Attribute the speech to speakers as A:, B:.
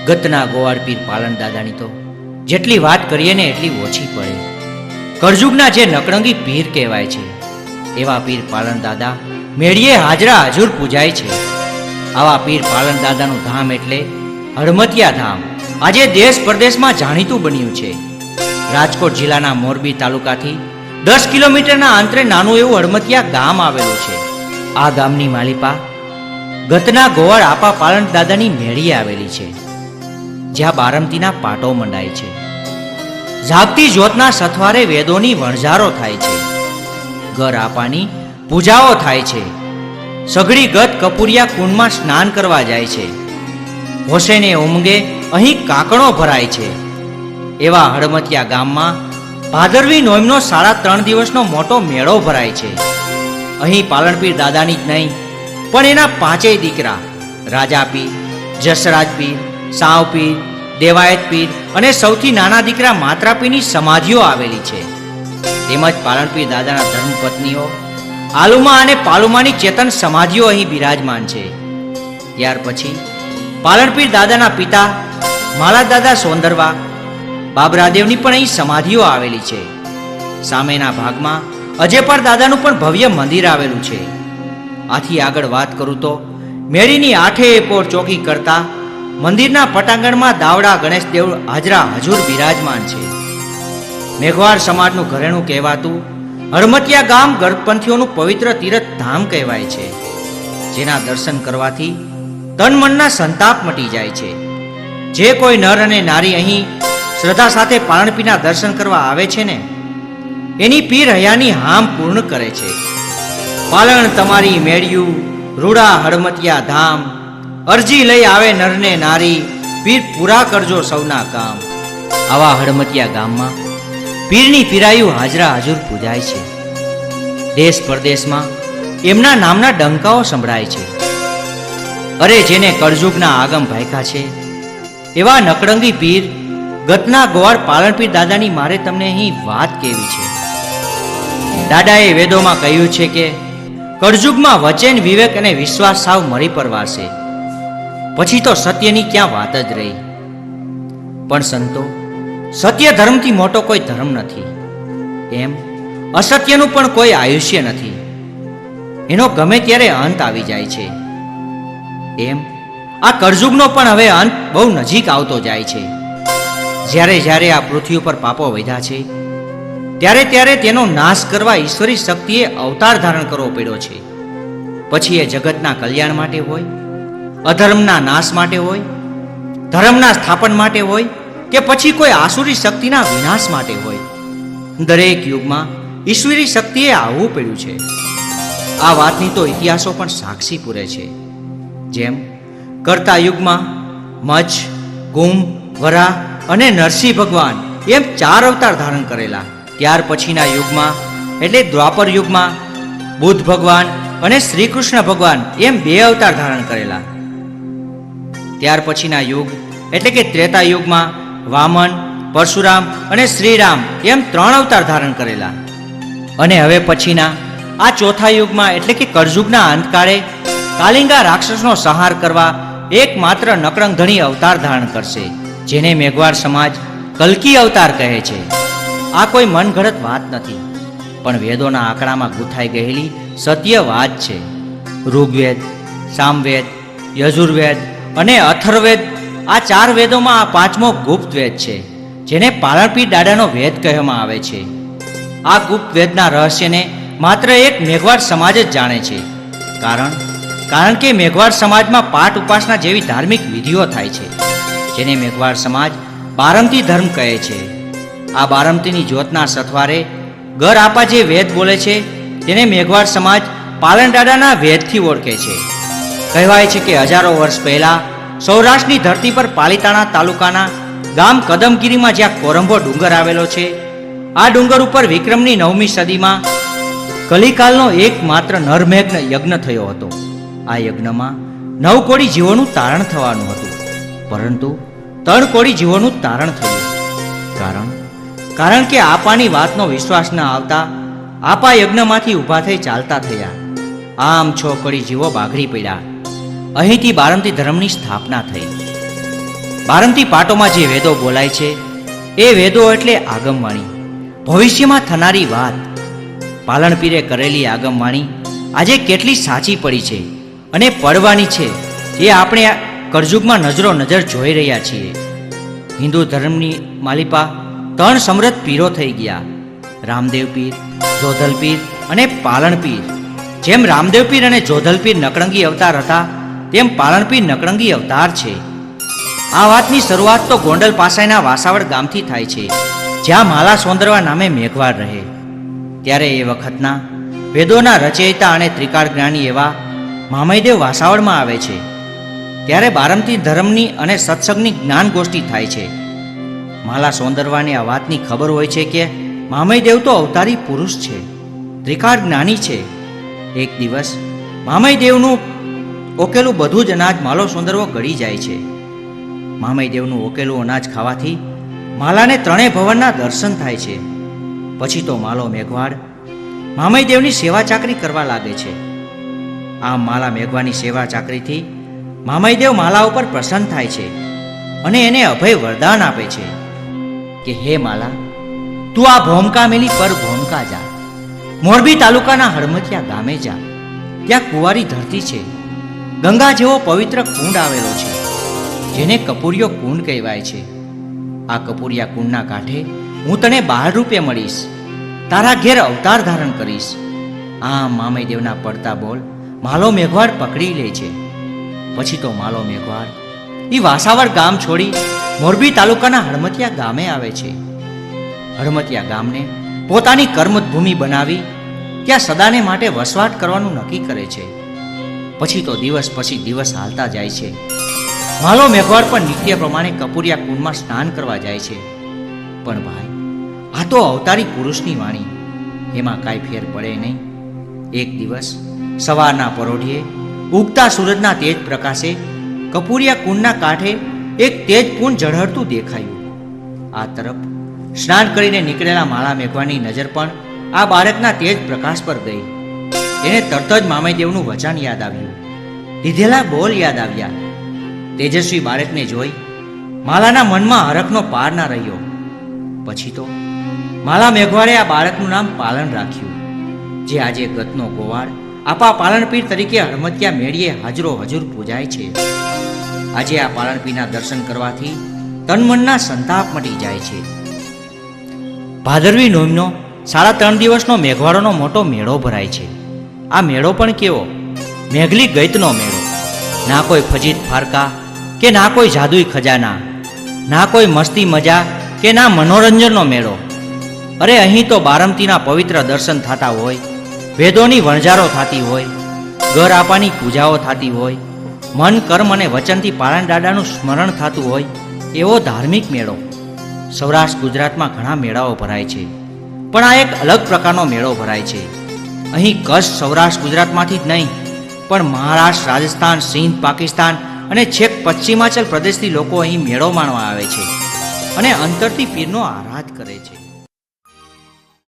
A: ગતના ગોવાળ પીર પાલન દાદાની તો જેટલી વાત કરીએ ને એટલી ઓછી પડે. કળજુગના જે નકળંગી પીર કહેવાય છે એવા પીર પાલન દાદા મેળીએ હાજરા હજુર પૂજાય છે. આવા પીર પાલન દાદાનું ધામ એટલે હડમતિયા ધામ આજે દેશ પરદેશમાં જાણીતું બન્યું છે. રાજકોટ જિલ્લાના મોરબી તાલુકાથી 10 કિલોમીટરના અંતરે નાનું એવું હડમતિયા ગામ આવેલું છે. આ ગામની માલિપા ગતના ગોવાળ આપા પાલન દાદાની મેળીએ આવેલી છે, જ્યાં બારમતીના પાટો મંડાય છે. જાગતી જ્યોતના સથવારે વેદોની વણઝારો થાય છે. ઘર આપાની પૂજાઓ થાય છે. સઘળી ગત કપૂરિયા કુંડમાં સ્નાન કરવા જાય છે. હોસેને ઉમંગે અહીં કાકણો ભરાય છે. એવા હડમતિયા ગામમાં ભાદરવી નોમનો 3.5 દિવસનો મોટો મેળો ભરાય છે. અહીં પાલનપીર દાદાની જ નહીં પણ એના 5 દીકરા રાજા પીર, જસરાજ પીર, સાવ પીર, દેવાયત પીર અને સૌથી નાના દીકરા માત્રા પીરની સમાધિઓ આવેલી છે. તેમજ પાલનપીર દાદાના ધર્મપત્નીઓ આલુમા અને પાલુમાની ચેતન સમાધિઓ અહીં બિરાજમાન છે. ત્યાર પછી પાલનપીર દાદાના પિતા માલા દાદા સોંદરવા બાબરાદેવની પણ અહીં સમાધિઓ આવેલી છે. સામેના ભાગમાં અજેપાર દાદાનું પણ ભવ્ય મંદિર આવેલું છે. આથી આગળ વાત કરું તો મેળીની 8 પોર ચોકી કરતા મંદિરના પટાંગણમાં દાવડા ગણેશદેવ હાજરા હજુર બિરાજમાન છે. મેઘવાળ સમાજનું ઘરેણું કહેવાતું હડમતિયા ગામ ગઢપંથીઓનું પવિત્ર તીર્થ ધામ કહેવાય છે, જેના દર્શન કરવાથી તન મનના સંતાપ મટી જાય છે. જે કોઈ નર અને નારી અહીં શ્રદ્ધા સાથે પાલનપીરના દર્શન કરવા આવે છે ને એની પીર હયાની હામ પૂર્ણ કરે છે. પાલણ તમારી મેળ્યું રૂડા હડમતિયા ધામ, અરજી લઈ આવે નરને નારી, પીર પૂરા કરજો સૌના કામ. આવા હડમતિયા ગામમાં પીરની પીરાયું હાજરા હજુર પૂજાય છે. દેશ પરદેશમાં એમના નામના ડંકાઓ સંભળાય છે. અરે જેને કળજુગના આગમ ભાયકા છે એવા નકળંગી પીર ગતના ગોવાળ પાલનપીર દાદાની મારે તમને અહીં વાત કેવી છે. દાદાએ વેદોમાં કહ્યું છે કે કળજુગમાં વચન, વિવેક અને વિશ્વાસ સાવ મરી પરવાશે. પછી તો સત્યની ક્યાં વાત જ રહી. પણ સંતો, સત્ય ધર્મથી મોટો કોઈ ધર્મ નથી, એમ અસત્યનું પણ કોઈ આયુષ્ય નથી. એનો ગમે ત્યારે અંત આવી જાય છે. એમ આ કળજુગનો પણ હવે અંત બહુ નજીક આવતો જાય છે. જ્યારે જ્યારે આ પૃથ્વી ઉપર પાપો વધ્યા છે ત્યારે ત્યારે તેનો નાશ કરવા ઈશ્વરી શક્તિએ અવતાર ધારણ કરવો પડ્યો છે. પછી એ જગતના કલ્યાણ માટે હોય, અધર્મના નાશ માટે હોય, ધર્મના સ્થાપન માટે હોય કે પછી કોઈ આસુરી શક્તિના વિનાશ માટે હોય, દરેક યુગમાં ઈશ્વરી શક્તિએ આવવું પડ્યું છે. આ વાતની તો ઇતિહાસો પણ સાક્ષી પૂરે છે. જેમ કરતા યુગમાં મચ્છ, કુંભ, વરાહ અને નરસિંહ ભગવાન એમ 4 અવતાર ધારણ કરેલા. ત્યાર પછીના યુગમાં એટલે દ્વાપર યુગમાં બુદ્ધ ભગવાન અને શ્રી કૃષ્ણ ભગવાન એમ 2 અવતાર ધારણ કરેલા. ત્યાર પછીના યુગ એટલે કે ત્રેતા યુગમાં વામન, પરશુરામ અને શ્રીરામ એમ 3 અવતાર ધારણ કરેલા. અને હવે પછીના આ ચોથા યુગમાં એટલે કે કળજુગના અંતકાળે કાલિંગા રાક્ષસનો સંહાર કરવા એકમાત્ર નકળંગધણી અવતાર ધારણ કરશે, જેને મેઘવાળ સમાજ કલ્કી અવતાર કહે છે. આ કોઈ મનગઢત વાત નથી, પણ વેદોના આંકડામાં ગૂંથાઈ ગયેલી સત્ય વાત છે. ઋગ્વેદ, સામવેદ, યજુર્વેદ અને અથર્વવેદ આ 4 વેદોમાં આ 5મો ગુપ્ત વેદ છે, જેને પાલનપીર દાદાનો વેદ કહેવામાં આવે છે. આ ગુપ્ત વેદના રહસ્યને માત્ર એક મેઘવાળ સમાજ જ જાણે છે. કારણ કે મેઘવાળ સમાજમાં પાઠ ઉપાસના જેવી ધાર્મિક વિધિઓ થાય છે, જેને મેઘવાળ સમાજ બારમતી ધર્મ કહે છે. આ બારમતીની જ્યોતના સથવારે ઘર આપા જે વેદ બોલે છે તેને મેઘવાળ સમાજ પાલન દાદાના વેદથી ઓળખે છે. કહેવાય છે કે હજારો વર્ષ પહેલા સૌરાષ્ટ્રની ધરતી પર પાલિતાણા તાલુકાના ગામ કદમગીરીમાં જ્યાં કોરંભો ડુંગર આવેલો છે, આ ડુંગર ઉપર વિક્રમની 9મી સદીમાં કલિકાલનો એકમાત્ર નરમેઘ યજ્ઞ થયો હતો. આ યજ્ઞમાં 9 કોટી જીવોનું તારણ થવાનું હતું, પરંતુ 3 કોટી જીવોનું તારણ થયું. કારણ કે આપાની વાતનો વિશ્વાસ ન આવતા આપા યજ્ઞમાંથી ઊભા થઈ ચાલતા થયા. આમ 6 કોટી જીવો બાગડી પડ્યા. અહીંથી બારમતી ધર્મની સ્થાપના થઈ. બારમતી પાટોમાં જે વેદો બોલાય છે એ વેદો એટલે આગમવાણી, ભવિષ્યમાં થનારી વાત. પાલણપીરે કરેલી આગમવાણી આજે કેટલી સાચી પડી છે અને પડવાની છે એ આપણે કળજુગમાં નજરો નજર જોઈ રહ્યા છીએ. હિન્દુ ધર્મની માલિપા 3 સમૃદ્ધ પીરો થઈ ગયા: રામદેવ પીર, જોધલ પીર અને પાલણ પીર. જેમ રામદેવ પીર અને જોધલ પીર નકળંગી અવતાર હતા, તેમ પાલણ પીર નકળંગી અવતાર છે. આ વાતની શરૂઆત તો ગોંડલ પાસેના વાસાવડ ગામથી થાય છે, જ્યાં માલા સોંદરવા નામે મેઘવાળ રહે. ત્યારે એ વખતના વેદોના રચયિતા અને ત્રિકાળ જ્ઞાની એવા મામયદેવ વાસાવડમાં આવે છે. ત્યારે બારમતી ધર્મની અને સત્સંગની જ્ઞાન ગોષ્ઠી થાય છે. માલા સોંદરવાને આ વાતની ખબર હોય છે કે મામયદેવ તો અવતારી પુરુષ છે, ત્રિકાળ જ્ઞાની છે. એક દિવસ મામયદેવનું ઓકેલું બધું જ અનાજ માલો સોંદરવો ગળી જાય છે. મામયદેવનું ઓકેલું અનાજ ખાવાથી માલાને 3 ભવનના દર્શન થાય છે. પછી તો માલો મેઘવાળ મામયદેવની સેવા ચાકરી કરવા લાગે છે. આમ માલા મેઘવાની સેવા ચાકરીથી મામયદેવ માલા ઉપર પ્રસન્ન થાય છે અને એને અભય વરદાન આપે છે કે હે માલા, તું આ ભોમકા મેલી પર ભોમકા જા. મોરબી તાલુકાના હળમતિયા ગામે જા. ત્યાં કુંવારી ધરતી છે. ગંગા જેવો પવિત્ર કુંડ આવેલો છે, જેને કપૂરિયો કુંડ કહેવાય છે. આ કપૂરિયા કુંડના કાંઠે હું તને બાળ રૂપે મળીશ, તારા ઘેર અવતાર ધારણ કરીશ. આમ મામયદેવના પડતા બોલ માલો મેઘવાળ પકડી લે છે. પછી તો માલો મેઘવાળ એ વાસાવડ ગામ છોડી મોરબી તાલુકાના હળમતિયા ગામે આવે છે. હળમતિયા ગામને પોતાની કર્મભૂમિ બનાવી ત્યાં સદાને માટે વસવાટ કરવાનું નક્કી કરે છે. પછી તો દિવસ પછી દિવસ હાલતા જાય છે. માલો મેઘવાળ પણ નિત્ય પ્રમાણે કપૂરિયા કુંડમાં સ્નાન કરવા જાય છે. પણ ભાઈ, આ તો અવતારી પુરુષની વાણી, એમાં કાંઈ ફેર પડે નહીં. એક દિવસ સવારના પરોઢિયે ઉગતા સૂરજના તેજ પ્રકાશે કપૂરિયા કુંડના કાંઠે એક તેજ કુંડ ઝળહળતું દેખાયું. આ તરફ સ્નાન કરીને નીકળેલા માલા મેઘવાની નજર પણ આ બાળકના તેજ પ્રકાશ પર ગઈ. એને તરત જ મામયદેવનું વચન યાદ આવ્યું, લીધેલા બોલ યાદ આવ્યા. તેજસ્વી બાળકને જોઈ માલાના મનમાં હરખનો પાર ના રહ્યો. પછી તો માલા મેઘવાળે આ બાળકનું નામ પાલન રાખ્યું, જે આજે ગતનો ગોવાળ આપા પાલણપીર તરીકે હળમતિયા મેળીએ હાજરો હજુર પૂજાય છે. આજે આ પાલણપીરના દર્શન કરવાથી તનમનના સંતાપ મટી જાય છે. ભાદરવી નોમનો 3.5 દિવસનો મેઘવાળોનો મોટો મેળો ભરાય છે. આ મેળો પણ કેવો? મેઘલી ગઈતનો મેળો. ના કોઈ ફજીત ફારકા કે ના કોઈ જાદુઈ ખજાના, ના કોઈ મસ્તી મજા કે ના મનોરંજનનો મેળો. અરે અહીં તો બારમતીના પવિત્ર દર્શન થતા હોય, વેદોની વણઝારો થતી હોય, ઘર આપાની પૂજાઓ થતી હોય, મન કર્મ અને વચનથી પાલણ દાદાનું સ્મરણ થતું હોય એવો ધાર્મિક મેળો. સૌરાષ્ટ્ર ગુજરાતમાં ઘણા મેળાઓ ભરાય છે, પણ આ એક અલગ પ્રકારનો મેળો ભરાય છે. અહીં કચ્છ સૌરાષ્ટ્ર ગુજરાતમાંથી જ નહીં, પણ મહારાષ્ટ્ર, રાજસ્થાન, સિંધ, પાકિસ્તાન અને છેક પશ્ચિમાચલ પ્રદેશથી લોકો અહીં મેળો માણવા આવે છે અને અંતરથી પીરનો આરાધ કરે છે.